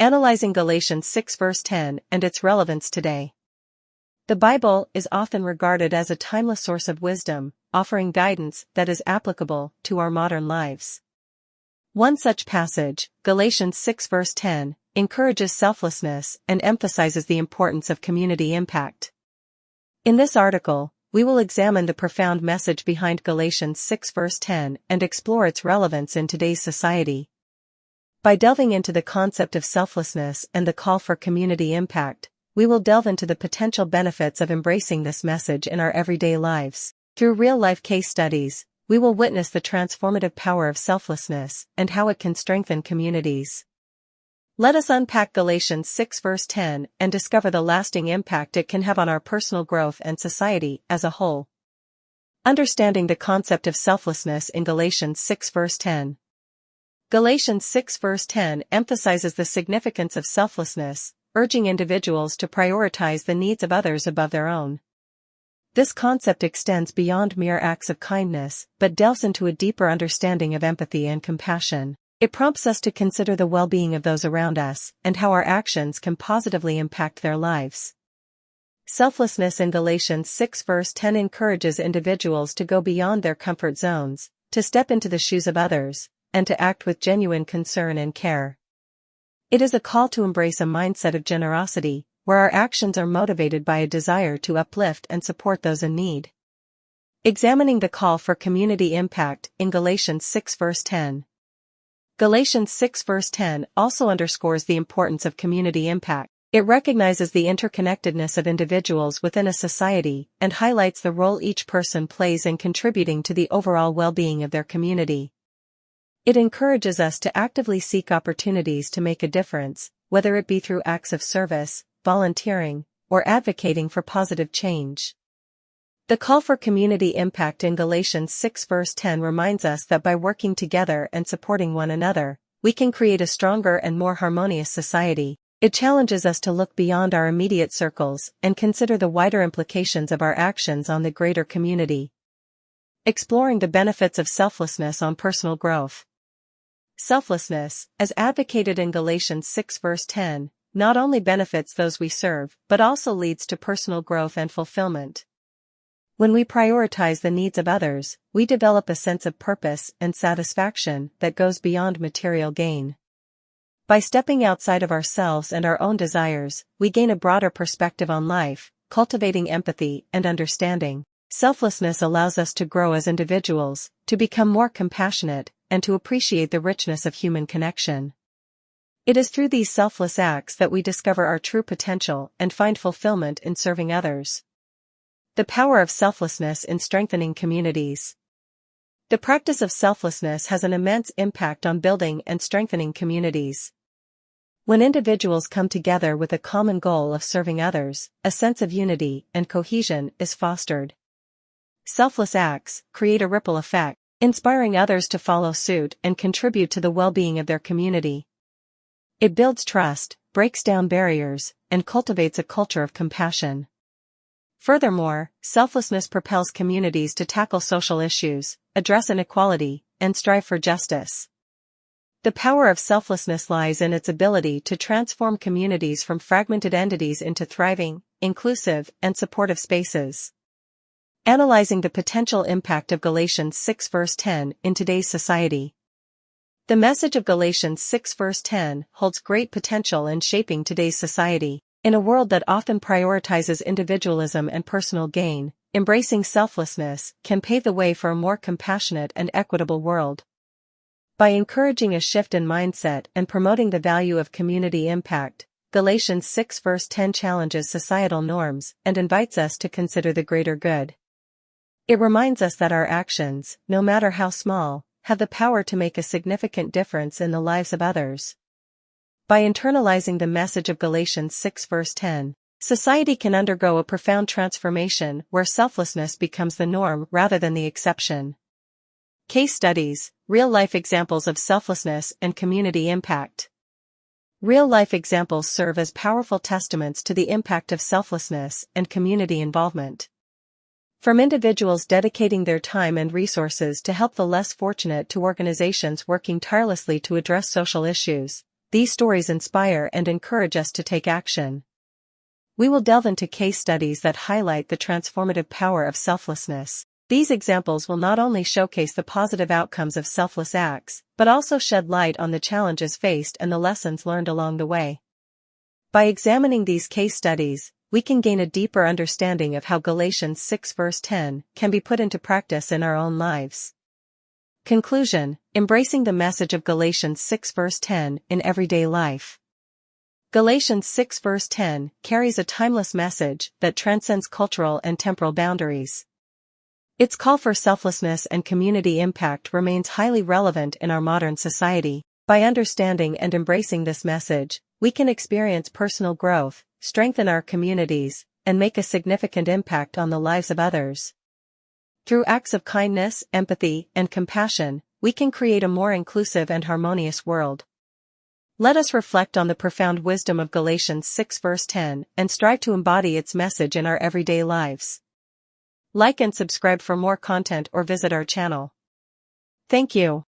Analyzing Galatians 6 verse 10 and its relevance today. The Bible is often regarded as a timeless source of wisdom, offering guidance that is applicable to our modern lives. One such passage, Galatians 6 verse 10, encourages selflessness and emphasizes the importance of community impact. In this article, we will examine the profound message behind Galatians 6 verse 10 and explore its relevance in today's society. By delving into the concept of selflessness and the call for community impact, we will delve into the potential benefits of embracing this message in our everyday lives. Through real-life case studies, we will witness the transformative power of selflessness and how it can strengthen communities. Let us unpack Galatians 6 verse 10 and discover the lasting impact it can have on our personal growth and society as a whole. Understanding the concept of selflessness in Galatians 6 verse 10. Galatians 6 verse 10 emphasizes the significance of selflessness, urging individuals to prioritize the needs of others above their own. This concept extends beyond mere acts of kindness, but delves into a deeper understanding of empathy and compassion. It prompts us to consider the well-being of those around us and how our actions can positively impact their lives. Selflessness in Galatians 6 verse 10 encourages individuals to go beyond their comfort zones, to step into the shoes of others, and to act with genuine concern and care. It is a call to embrace a mindset of generosity, where our actions are motivated by a desire to uplift and support those in need. Examining the call for community impact in Galatians 6 verse 10. Galatians 6 verse 10 also underscores the importance of community impact. It recognizes the interconnectedness of individuals within a society and highlights the role each person plays in contributing to the overall well-being of their community. It encourages us to actively seek opportunities to make a difference, whether it be through acts of service, volunteering, or advocating for positive change. The call for community impact in Galatians 6 verse 10 reminds us that by working together and supporting one another, we can create a stronger and more harmonious society. It challenges us to look beyond our immediate circles and consider the wider implications of our actions on the greater community. Exploring the benefits of selflessness on personal growth. Selflessness, as advocated in Galatians 6 verse 10, not only benefits those we serve, but also leads to personal growth and fulfillment. When we prioritize the needs of others, we develop a sense of purpose and satisfaction that goes beyond material gain. By stepping outside of ourselves and our own desires, we gain a broader perspective on life, cultivating empathy and understanding. Selflessness allows us to grow as individuals, to become more compassionate, and to appreciate the richness of human connection. It is through these selfless acts that we discover our true potential and find fulfillment in serving others. The power of selflessness in strengthening communities. The practice of selflessness has an immense impact on building and strengthening communities. When individuals come together with a common goal of serving others, a sense of unity and cohesion is fostered. Selfless acts create a ripple effect, inspiring others to follow suit and contribute to the well-being of their community. It builds trust, breaks down barriers, and cultivates a culture of compassion. Furthermore, selflessness propels communities to tackle social issues, address inequality, and strive for justice. The power of selflessness lies in its ability to transform communities from fragmented entities into thriving, inclusive, and supportive spaces. Analyzing the potential impact of Galatians 6 verse 10 in today's society. The message of Galatians 6 verse 10 holds great potential in shaping today's society. In a world that often prioritizes individualism and personal gain, embracing selflessness can pave the way for a more compassionate and equitable world. By encouraging a shift in mindset and promoting the value of community impact, Galatians 6 verse 10 challenges societal norms and invites us to consider the greater good. It reminds us that our actions, no matter how small, have the power to make a significant difference in the lives of others. By internalizing the message of Galatians 6 verse 10, society can undergo a profound transformation where selflessness becomes the norm rather than the exception. Case studies, real-life examples of selflessness and community impact. Real-life examples serve as powerful testaments to the impact of selflessness and community involvement. From individuals dedicating their time and resources to help the less fortunate to organizations working tirelessly to address social issues, these stories inspire and encourage us to take action. We will delve into case studies that highlight the transformative power of selflessness. These examples will not only showcase the positive outcomes of selfless acts, but also shed light on the challenges faced and the lessons learned along the way. By examining these case studies, we can gain a deeper understanding of how Galatians 6 verse 10 can be put into practice in our own lives. Conclusion: embracing the message of Galatians 6 verse 10 in everyday life. Galatians 6 verse 10 carries a timeless message that transcends cultural and temporal boundaries. Its call for selflessness and community impact remains highly relevant in our modern society. By understanding and embracing this message, we can experience personal growth, strengthen our communities, and make a significant impact on the lives of others. Through acts of kindness, empathy, and compassion, we can create a more inclusive and harmonious world. Let us reflect on the profound wisdom of Galatians 6 verse 10 and strive to embody its message in our everyday lives. Like and subscribe for more content or visit our channel. Thank you.